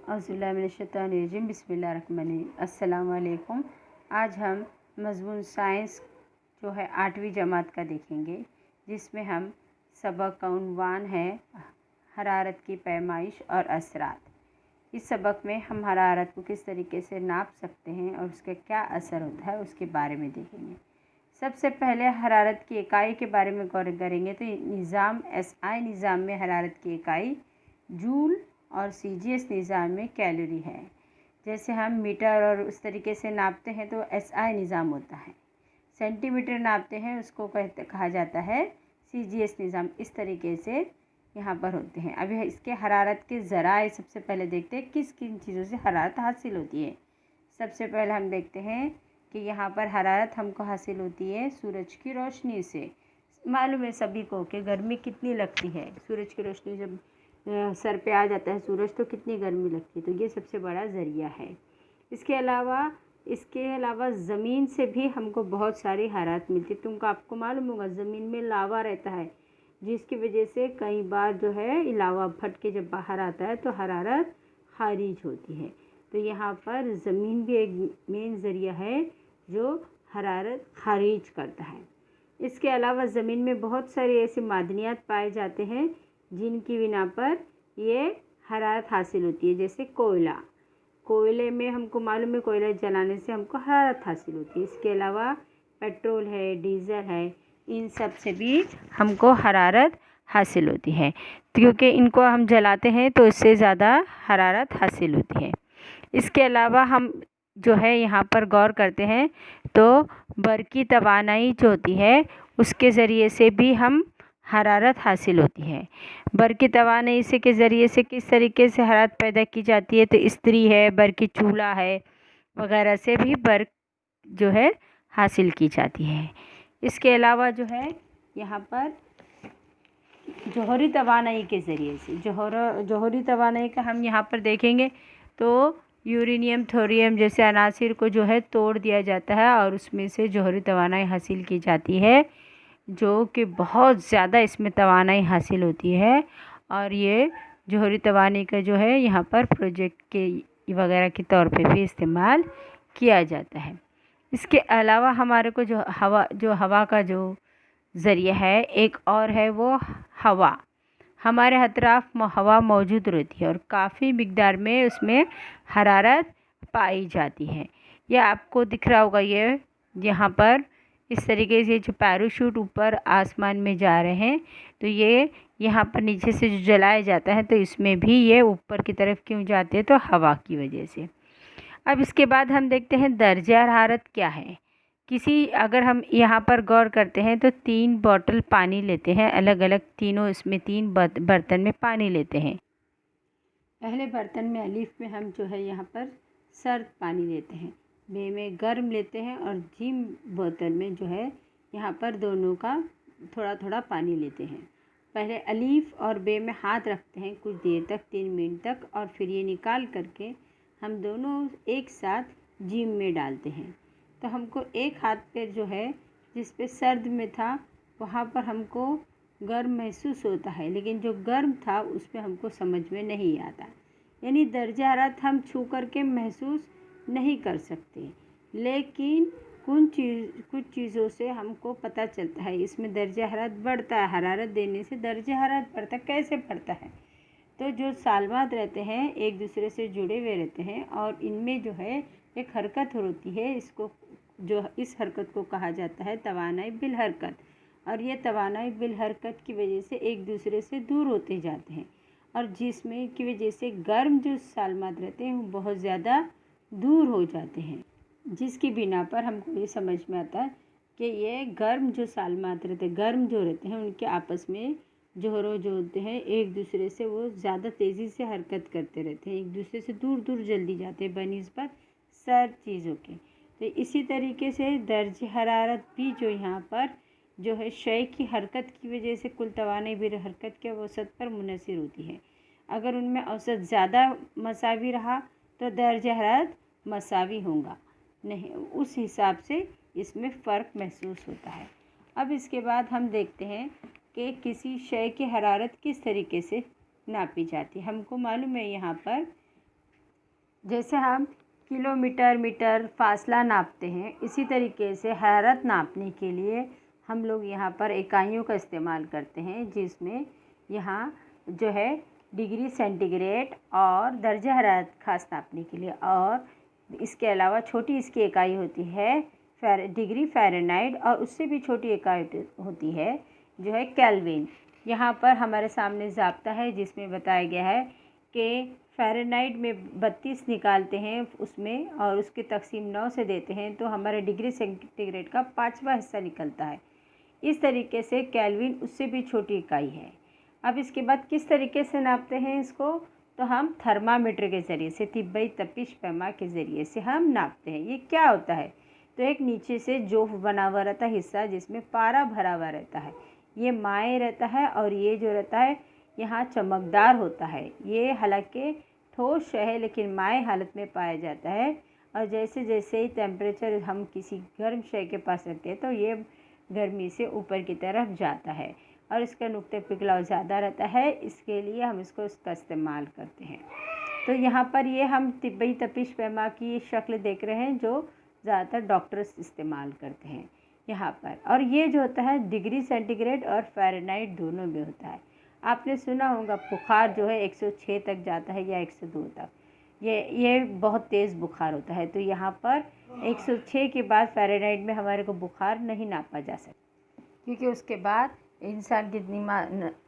औज़ुबिल्लाहिमिनश्शैतानिर्रजीम बिस्मिल्लाहिर्रहमानिर्रहीम। अस्सलाम वालेकुम। आज हम मज़मून साइंस जो है 8वीं जमात का देखेंगे, जिसमें हम सबक का उन्वान है हरारत की पैमाइश और असरात। इस सबक में हम हरारत को किस तरीके से नाप सकते हैं और उसका क्या असर होता है उसके बारे में देखेंगे। सबसे पहले हरारत की इकाई के बारे में गौर करेंगे तो निज़ाम SI निज़ाम में हरारत की इकाई जूल और CGS निज़ाम में कैलोरी है। जैसे हम मीटर और उस तरीके से नापते हैं तो SI निज़ाम होता है। सेंटीमीटर नापते हैं उसको कहा जाता है CGS निज़ाम। इस तरीके से यहाँ पर होते हैं। अभी इसके हरारत के ज़राए सबसे पहले देखते हैं किस किन चीज़ों से हरारत हासिल होती है। सबसे पहले हम देखते हैं कि यहाँ पर हरारत हमको हासिल होती है सूरज की रोशनी से। मालूम है सभी को कि गर्मी कितनी लगती है। सूरज की रोशनी जब सर पे आ जाता है सूरज तो कितनी गर्मी लगती है, तो ये सबसे बड़ा ज़रिया है। इसके अलावा ज़मीन से भी हमको बहुत सारी हरारत मिलती है। आपको मालूम होगा ज़मीन में लावा रहता है, जिसकी वजह से कई बार जो है लावा फट के जब बाहर आता है तो हरारत खारिज होती है। तो यहाँ पर ज़मीन भी एक मेन ज़रिया है जो हरारत खारिज करता है। इसके अलावा ज़मीन में बहुत सारे ऐसे मादनियात पाए जाते हैं जिनकी बिना पर ये हरारत हासिल होती है। जैसे कोयले में हमको मालूम है कोयला जलाने से हमको हरारत हासिल होती है। इसके अलावा पेट्रोल है, डीज़ल है, इन सब से भी हमको हरारत हासिल होती है, क्योंकि इनको हम जलाते हैं तो इससे ज़्यादा हरारत हासिल होती है। इसके अलावा हम जो है यहाँ पर गौर करते हैं तो बरकी तवानाई जो होती है उसके ज़रिए से भी हम हरारत हासिल होती है। बरकी तवानाई से के ज़रिए से किस तरीके से हरारत पैदा की जाती है तो इस्त्री है, बरकी चूल्हा है वगैरह से भी बर्क जो है हासिल की जाती है। इसके अलावा जो है यहाँ पर जौहरी तवानाई के ज़रिए से जौहरी तवानाई का हम यहाँ पर देखेंगे तो यूरेनियम, थोरियम जैसे अनासिर को जो है तोड़ दिया जाता है और उसमें से जौहरी तवानाई हासिल की जाती है, जो कि बहुत ज़्यादा इसमें तवानाई हासिल होती है। और ये जौहरी तवानाई का जो है यहाँ पर प्रोजेक्ट के वगैरह के तौर पे भी इस्तेमाल किया जाता है। इसके अलावा हमारे को जो हवा का जो ज़रिया है एक और है वो हवा। हमारे अतराफ हवा मौजूद रहती है और काफ़ी मिक़दार में उसमें हरारत पाई जाती है। यह आपको दिख रहा होगा, ये यहाँ पर इस तरीके से जो पैराशूट ऊपर आसमान में जा रहे हैं तो ये यहाँ पर नीचे से जो जलाया जाता है तो इसमें भी ये ऊपर की तरफ क्यों जाते हैं तो हवा की वजह से। अब इसके बाद हम देखते हैं दर्जा हरारत क्या है। अगर हम यहाँ पर गौर करते हैं तो 3 बॉटल पानी लेते हैं, अलग अलग तीनों, इसमें 3 बर्तन में पानी लेते हैं। पहले बर्तन में अलीफ में हम जो है यहाँ पर सर्द पानी लेते हैं, बे में गर्म लेते हैं और जीम बोतल में जो है यहाँ पर दोनों का थोड़ा थोड़ा पानी लेते हैं। पहले अलीफ और बे में हाथ रखते हैं कुछ देर तक, 3 मिनट तक, और फिर ये निकाल करके हम दोनों एक साथ जीम में डालते हैं। तो हमको एक हाथ पे जो है जिस पे सर्द में था वहाँ पर हमको गर्म महसूस होता है, लेकिन जो गर्म था उस पे हमको समझ में नहीं आता। यानी दर्जा हरारत हम छू करके महसूस नहीं कर सकते, लेकिन कुछ चीज़ों से हमको पता चलता है इसमें दर्जा हरारत बढ़ता है। हरारत देने से दर्जा हरारत बढ़ता है। कैसे बढ़ता है तो जो सालमात रहते हैं एक दूसरे से जुड़े हुए रहते हैं और इनमें जो है एक हरकत होती है, इस हरकत को कहा जाता है तवानाई बिल हरकत। और ये तवानाई बिल हरकत की वजह से एक दूसरे से दूर होते जाते हैं और जिसमें की वजह से गर्म जो सालमात रहते हैं वो बहुत ज़्यादा दूर हो जाते हैं, जिसकी बिना पर हमको ये समझ में आता है कि ये गर्म जो सालमात रहते हैं, गर्म जो रहते हैं, उनके आपस में जोहरों जो होते हैं एक दूसरे से वो ज़्यादा तेज़ी से हरकत करते रहते हैं, एक दूसरे से दूर दूर जल्दी जाते हैं बनिस्बत सर्द चीज़ों के। तो इसी तरीके से दर्ज हरारत भी जो यहाँ पर जो है शय की हरकत की वजह से कुल तवानाई बिल हरकत के औसत पर मुनहसर होती है। अगर उनमें औसत ज़्यादा मसावी रहा तो दर्ज हरारत मसावी होगा, नहीं उस हिसाब से इसमें फ़र्क महसूस होता है। अब इसके बाद हम देखते हैं कि किसी शय की हरारत किस तरीके से नापी जाती है। हमको मालूम है यहाँ पर जैसे हम किलोमीटर मीटर फासला नापते हैं, इसी तरीके से हरारत नापने के लिए हम लोग यहाँ पर इकाइयों का इस्तेमाल करते हैं, जिसमें यहाँ जो है डिग्री सेंटीग्रेड और दर्जा हरारत खास नापने के लिए, और इसके अलावा छोटी इसकी इकाई होती है डिग्री फ़ारेनहाइट, और उससे भी छोटी इकाई होती है जो है केल्विन। यहाँ पर हमारे सामने ज़ाब्ता है जिसमें बताया गया है कि फ़ारेनहाइट में 32 निकालते हैं उसमें, और उसके तकसीम 9 से देते हैं तो हमारे डिग्री सेंटीग्रेड का 5वां हिस्सा निकलता है। इस तरीके से केल्विन उससे भी छोटी इकाई है। अब इसके बाद किस तरीके से नापते हैं इसको, तो हम थर्मामीटर के ज़रिए से, तिब्बई तपिश पैमा के ज़रिए से हम नापते हैं। ये क्या होता है, तो एक नीचे से जोफ बना हुआ रहता है हिस्सा जिसमें पारा भरा हुआ रहता है, ये माए रहता है, और ये जो रहता है यहाँ चमकदार होता है। ये हालांकि ठोस शय है लेकिन माए हालत में पाया जाता है, और जैसे जैसे ही टेम्परेचर हम किसी गर्म शय के पास रखते हैं तो ये गर्मी से ऊपर की तरफ जाता है, और इसका नुक्ते पिघलाव ज़्यादा रहता है, इसके लिए हम इसका इस्तेमाल करते हैं। तो यहाँ पर ये हम तिब्बई तपिश पैमा की शक्ल देख रहे हैं जो ज़्यादातर डॉक्टर्स इस्तेमाल करते हैं यहाँ पर। और ये जो होता है डिग्री सेंटीग्रेड और फ़ारेनहाइट दोनों में होता है। आपने सुना होगा बुखार जो है 106 तक जाता है या 102 तक, ये बहुत तेज़ बुखार होता है। तो यहाँ पर 106 के बाद फ़ारेनहाइट में हमारे को बुखार नहीं नापा जा सकता, क्योंकि उसके बाद इंसान की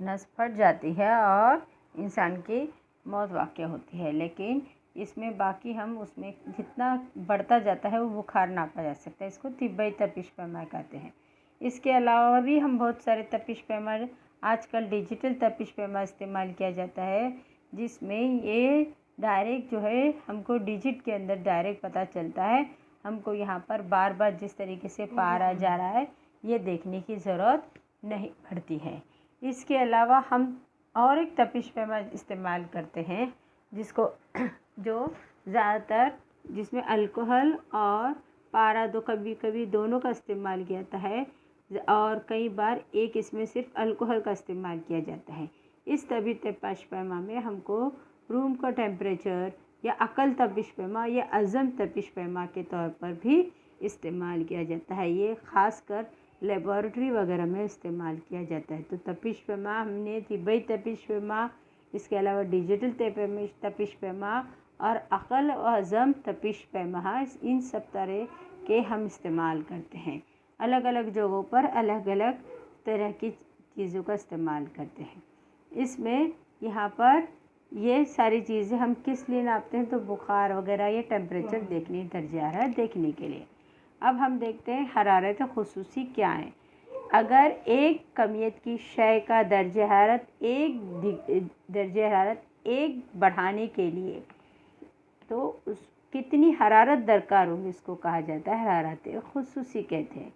नस फट जाती है और इंसान की मौत वाक़या होती है। लेकिन इसमें बाकी हम उसमें जितना बढ़ता जाता है वो बुखार नापा जा सकता है। इसको तिब्बई तपिश पैमा कहते हैं। इसके अलावा भी हम बहुत सारे तपिश पैमा, आजकल डिजिटल तपिश पैमा इस्तेमाल किया जाता है, जिसमें ये डायरेक्ट जो है हमको डिजिट के अंदर डायरेक्ट पता चलता है। हमको यहाँ पर बार बार जिस तरीके से पारा जा रहा है ये देखने की ज़रूरत नहीं पड़ती है। इसके अलावा हम और एक तपिश पैमा इस्तेमाल करते हैं जिसको जो ज़्यादातर जिसमें अल्कोहल और पारा दो कभी कभी दोनों का इस्तेमाल किया जाता है, और कई बार एक इसमें सिर्फ अल्कोहल का इस्तेमाल किया जाता है। इस तपिश पैमा में हमको रूम का टेम्परेचर या अकल तपिश पैमा या अज़म तपिश पैमा के तौर पर भी इस्तेमाल किया जाता है। ये ख़ासकर लेबॉरेटरी वगैरह में इस्तेमाल किया जाता है। तो तपिश पैमा हमने तिब्बई तपिश पैमा, इसके अलावा डिजिटल तपिश पैमा और अकल व अज़म तपिश पैमा, इन सब तरह के हम इस्तेमाल करते हैं। अलग अलग जगहों पर अलग अलग तरह की चीज़ों का इस्तेमाल करते हैं। इसमें यहाँ पर ये सारी चीज़ें हम किस लिए नापते हैं, तो बुखार वगैरह या टेम्परेचर देखने, दर्जा हरारत देखने के लिए। अब हम देखते हैं हरारत खुसूसी क्या है। अगर एक कमियत की शय का दर्जा हरारत एक बढ़ाने के लिए तो उस कितनी हरारत दरकार होगी, इसको कहा जाता है हरारत खुसूसी कहते हैं।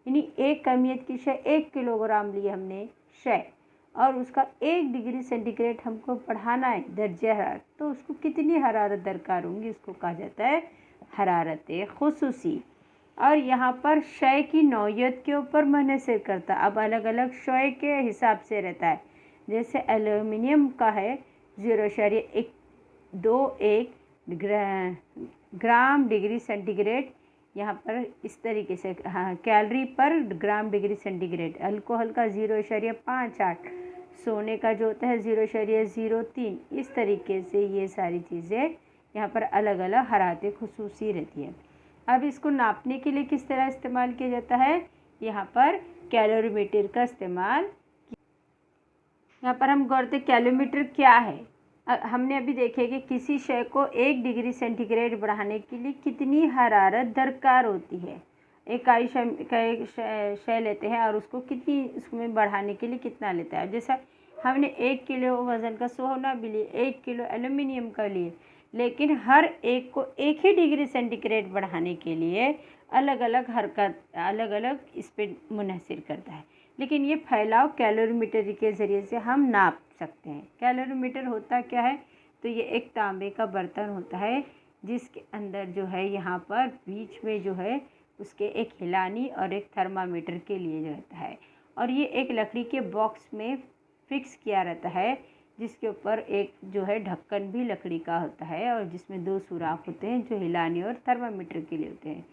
यानी एक कमियत की शय 1 किलोग्राम लिए हमने शय, और उसका 1 डिग्री सेंटीग्रेड हमको बढ़ाना है दर्जा हरारत, तो उसको कितनी हरारत दरकार होंगी, इसको कहा जाता है हरारत खुसूसी। और यहाँ पर शय की नौयत के ऊपर मुनहसर करता है। अब अलग अलग शय के हिसाब से रहता है। जैसे एल्यूमिनियम का है 0.21 ग्राम डिग्री सेंटीग्रेड, यहाँ पर इस तरीके से कैलोरी पर ग्राम डिग्री सेंटीग्रेड। अल्कोहल का 0.58, सोने का जो होता है 0.03। इस तरीके से ये सारी चीज़ें यहाँ पर अलग अलग हरारत खुसूसी रहती है। अब इसको नापने के लिए किस तरह इस्तेमाल किया जाता है, यहाँ पर कैलोरीमीटर का इस्तेमाल। यहाँ पर हम गौर करें कैलोरीमीटर क्या है। हमने अभी देखे कि किसी शय को 1 डिग्री सेंटीग्रेड बढ़ाने के लिए कितनी हरारत दरकार होती है। इकाई शय लेते हैं और उसको कितनी उसमें बढ़ाने के लिए कितना लेता है। जैसा हमने 1 किलो वज़न का सोना भी लिए, 1 किलो एल्यूमिनियम का लिए, लेकिन हर एक को 1 ही डिग्री सेंटीग्रेड बढ़ाने के लिए अलग अलग हरकत, अलग अलग इस पर मुनहसर करता है। लेकिन ये फैलाव कैलोरीमीटर के ज़रिए से हम नाप सकते हैं। कैलोरीमीटर होता क्या है, तो ये एक तांबे का बर्तन होता है जिसके अंदर जो है यहाँ पर बीच में जो है उसके एक हिलानी और एक थर्मामीटर के लिए जो रहता है, और ये एक लकड़ी के बॉक्स में फिक्स किया रहता है जिसके ऊपर एक जो है ढक्कन भी लकड़ी का होता है और जिसमें 2 सुराख होते हैं जो हिलाने और थर्मामीटर के लिए होते हैं।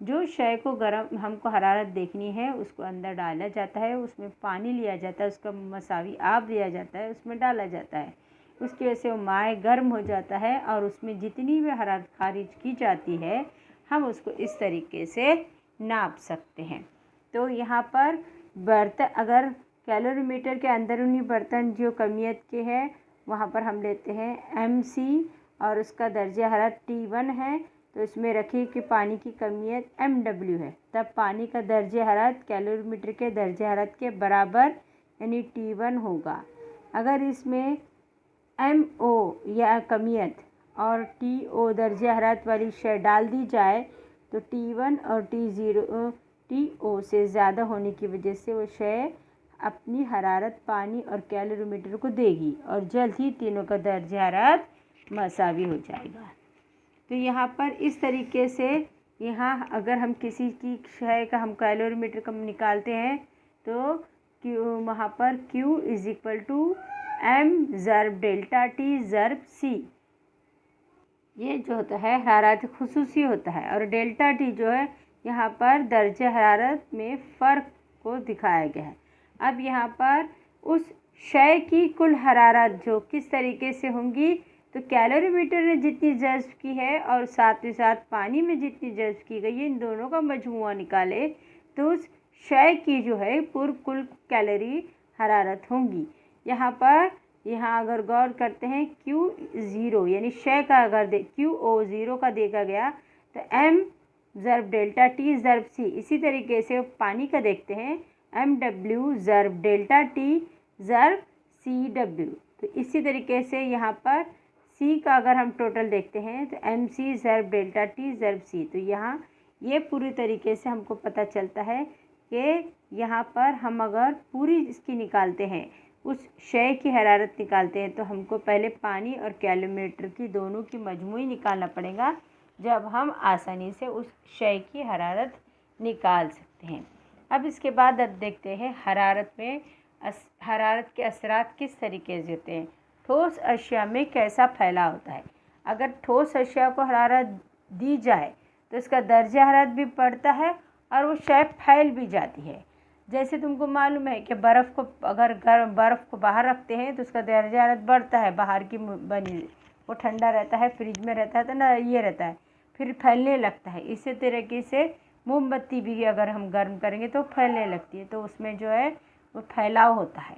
जो शय को गर्म हमको हरारत देखनी है उसको अंदर डाला जाता है, उसमें पानी लिया जाता है, उसका मसावी आब लिया जाता है, उसमें डाला जाता है। उसकी वजह से वो माय गर्म हो जाता है और उसमें जितनी भी हरारत खारिज की जाती है हम उसको इस तरीके से नाप सकते हैं। तो यहाँ पर बर्तन अगर कैलोरीमीटर के अंदरूनी बर्तन जो कमियत के हैं वहाँ पर हम लेते हैं MC और उसका दर्जा हरारत T1 है, तो इसमें रखिए कि पानी की कमियत MW है, तब पानी का दर्जा हरारत कैलोरीमीटर के दर्जा हरारत के बराबर यानी T1 होगा। अगर इसमें MO या कमियत और TO दर्जा हरारत वाली शय डाल दी जाए तो T1 और TO से ज़्यादा होने की वजह से वो शय अपनी हरारत पानी और कैलोरीमीटर को देगी और जल्द ही तीनों का दर्जा हरारत मसावी हो जाएगा। तो यहाँ पर इस तरीके से यहाँ अगर हम किसी की शय का हम कैलोरीमीटर कम निकालते हैं तो वहाँ पर Q = M ज़र्ब डेल्टा T ज़र्ब C, ये जो होता है हरारत खुसूसी होता है और डेल्टा T जो है यहाँ पर दर्जा हरारत में फ़र्क को दिखाया गया है। अब यहाँ पर उस शय की कुल हरारत जो किस तरीके से होंगी, तो कैलोरीमीटर ने जितनी जज्ब की है और साथ ही साथ पानी में जितनी जज्ब की गई है, इन दोनों का मजमुआ निकाले तो उस शय की जो है पूर्व कुल कैलोरी हरारत होंगी। यहाँ अगर गौर करते हैं Q0 यानी शय का अगर QO0 का देखा गया तो M ज़र्ब डेल्टा T ज़र्ब C, इसी तरीके से पानी का देखते हैं MW ज़र्ब डेल्टा T ज़र्ब CW। तो इसी तरीके से यहाँ पर C का अगर हम टोटल देखते हैं तो MC ज़र्ब डेल्टा T ज़र्ब C। तो यहाँ ये पूरी तरीके से हमको पता चलता है कि यहाँ पर हम अगर पूरी इसकी निकालते हैं, उस शय की हरारत निकालते हैं, तो हमको पहले पानी और कैलोरीमीटर की दोनों की मजमूई निकालना पड़ेगा, जब हम आसानी से उस शय की हरारत निकाल सकते हैं। अब इसके बाद अब देखते हैं हरारत के असरात किस तरीके से होते हैं, ठोस अशिया में कैसा फैलाव होता है। अगर ठोस अशिया को हरारत दी जाए तो इसका दर्जा हरारत भी बढ़ता है और वो शय फैल भी जाती है। जैसे तुमको मालूम है कि बर्फ़ को बाहर रखते हैं तो उसका दर्जा हरारत बढ़ता है, बाहर की बनी वो ठंडा रहता है, फ्रिज में रहता है तो ना ये रहता है, फिर फैलने लगता है। इसी तरीके से मोमबत्ती भी अगर हम गर्म करेंगे तो फैलने लगती है, तो उसमें जो है वो फैलाव होता है।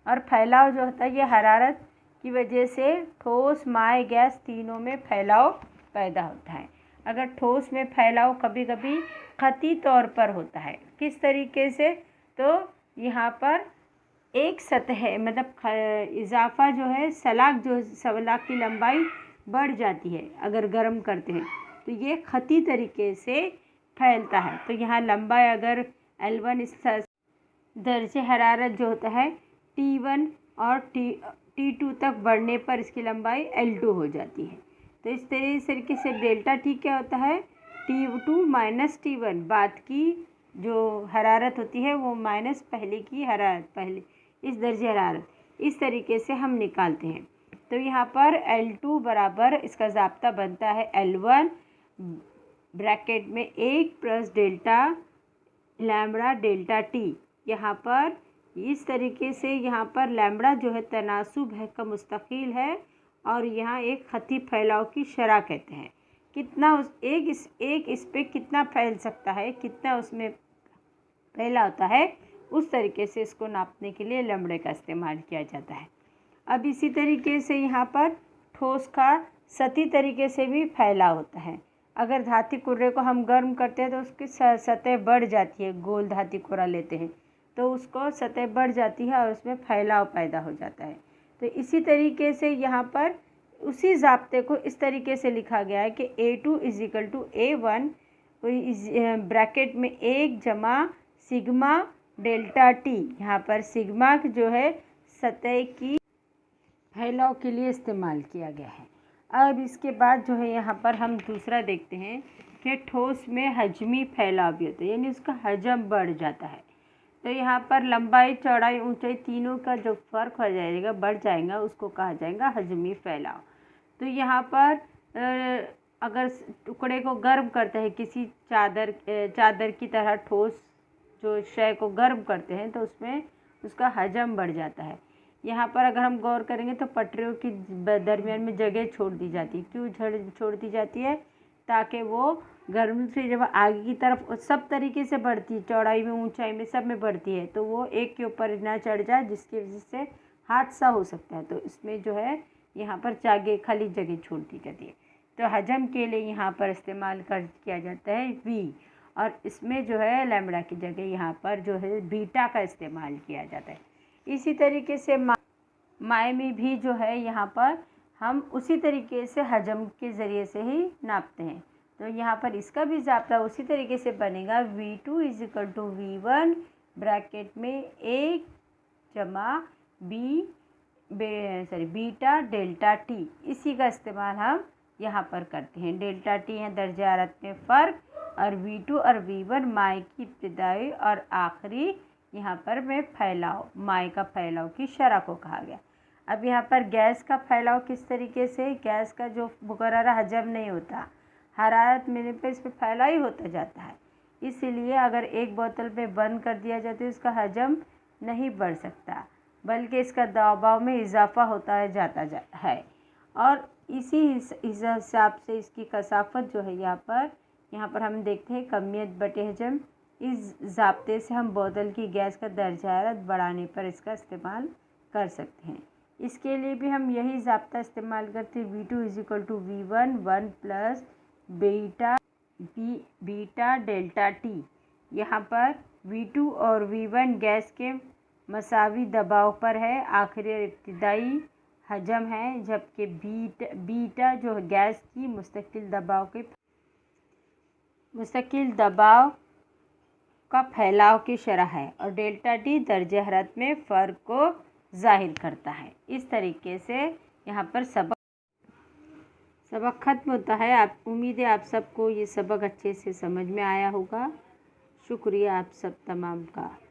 और फैलाव जो होता है ये हरारत की वजह से ठोस माय गैस तीनों में फैलाव पैदा होता है। अगर ठोस में फैलाव कभी कभी खती तौर पर होता है, किस तरीके से, तो यहाँ पर एक सतह मतलब इजाफा जो है सलाख की लंबाई बढ़ जाती है अगर गर्म करते हैं तो ये खती तरीके से फैलता है। तो यहाँ लंबाई अगर L1 इस दर्जे हरारत जो होता है T1 और T2 तक बढ़ने पर इसकी लंबाई L2 हो जाती है। तो इस तरीके से डेल्टा T क्या होता है, T2 माइनस T1, बाद की जो हरारत होती है वो माइनस पहले की हरारत, पहले इस दर्जे हरारत, इस तरीके से हम निकालते हैं। तो यहाँ पर L2 बराबर इसका ज़ाब्ता बनता है L1 ब्रैकेट में 1 plus delta lambda delta T। यहाँ पर इस तरीके से यहाँ पर लैम्बडा जो है तनासुब है का मुस्तकिल है और यहाँ एक खती फैलाव की शरह कहते हैं। कितना एक इस पे कितना फैल सकता है, कितना उसमें फैला होता है, उस तरीके से इसको नापने के लिए लैम्बडे का इस्तेमाल किया जाता है। अब इसी तरीके से यहाँ पर ठोस का सतही तरीके से भी फैलाव होता है। अगर धातु कुर्रे को हम गर्म करते हैं तो उसकी सतह बढ़ जाती है, गोल धातु कुर्रा लेते हैं तो उसको सतह बढ़ जाती है और उसमें फैलाव पैदा हो जाता है। तो इसी तरीके से यहाँ पर उसी ज़ाब्ते को इस तरीके से लिखा गया है कि A2 = A1 ब्रैकेट में 1 जमा सिग्मा डेल्टा T। यहाँ पर सिग्मा जो है सतह की फैलाव के लिए इस्तेमाल किया गया है। अब इसके बाद जो है यहाँ पर हम दूसरा देखते हैं कि ठोस में हजमी फैलाव भी होता है, यानी उसका हजम बढ़ जाता है। तो यहाँ पर लंबाई, चौड़ाई, ऊंचाई तीनों का जो फ़र्क हो जाएगा, बढ़ जाएगा, उसको कहा जाएगा हजमी फैलाव। तो यहाँ पर अगर टुकड़े को गर्म करते हैं, किसी चादर की तरह ठोस जो शय को गर्म करते हैं, तो उसमें उसका हजम बढ़ जाता है। यहाँ पर अगर हम गौर करेंगे तो पटरियों की दरमियान में जगह छोड़ दी जाती है। क्यों छोड़ दी जाती है? ताकि वो गर्म से जब आगे की तरफ सब तरीके से बढ़ती है, चौड़ाई में, ऊंचाई में, सब में बढ़ती है, तो वो एक के ऊपर ना चढ़ जाए, जिसकी वजह से हादसा हो सकता है। तो इसमें जो है यहाँ पर खाली जगह छोड़ दी जाती है। तो हजम के लिए यहाँ पर इस्तेमाल किया जाता है वी, और इसमें जो है लैम्ब्डा की जगह यहाँ पर जो है बीटा का इस्तेमाल किया जाता है। इसी तरीके से माय में भी जो है यहाँ पर हम उसी तरीके से हजम के ज़रिए से ही नापते हैं। तो यहाँ पर इसका भी ज़ाब्ता उसी तरीके से बनेगा, V2 = V1 ब्रैकेट में 1 जमा बीटा डेल्टा टी। इसी का इस्तेमाल हम यहाँ पर करते हैं। डेल्टा टी है दर्जे हरारत में फ़र्क, और V2 और V1 माय की इब्तिदाई और आखिरी यहाँ पर में फैलाव, माय का फैलाव की शरह को कहा गया। अब यहाँ पर गैस का फैलाव किस तरीके से? गैस का जो मुकर्रर हजम नहीं होता, हरारत मिलने पर इस पर फैलाव ही होता जाता है। इसीलिए अगर एक बोतल में बंद कर दिया जाता है, उसका हजम नहीं बढ़ सकता, बल्कि इसका दबाव में इजाफा होता जाता है। और इसी हिसाब से इसकी कसाफत जो है यहाँ पर हम देखते हैं कमियत बटे हजम। इस ज़ाब्ते से हम बोतल की गैस का दर्जा हरारत बढ़ाने पर इसका इस्तेमाल कर सकते हैं। इसके लिए भी हम यही ज़ाब्ता इस्तेमाल करते हैं, V2 = V1 1 plus beta delta T. यहाँ पर V2 और V1 गैस के मसावी दबाव पर है, आखिरी और इब्तिदाई हजम है, जबकि बीटा जो गैस की मुस्तकिल दबाव का फैलाव की शरह है, और डेल्टा टी दर्जे हरारत में फ़र्क को ज़ाहिर करता है। इस तरीके से यहाँ पर सबक ख़त्म होता है। उम्मीद है आप सबको ये सबक अच्छे से समझ में आया होगा। शुक्रिया आप सब तमाम का।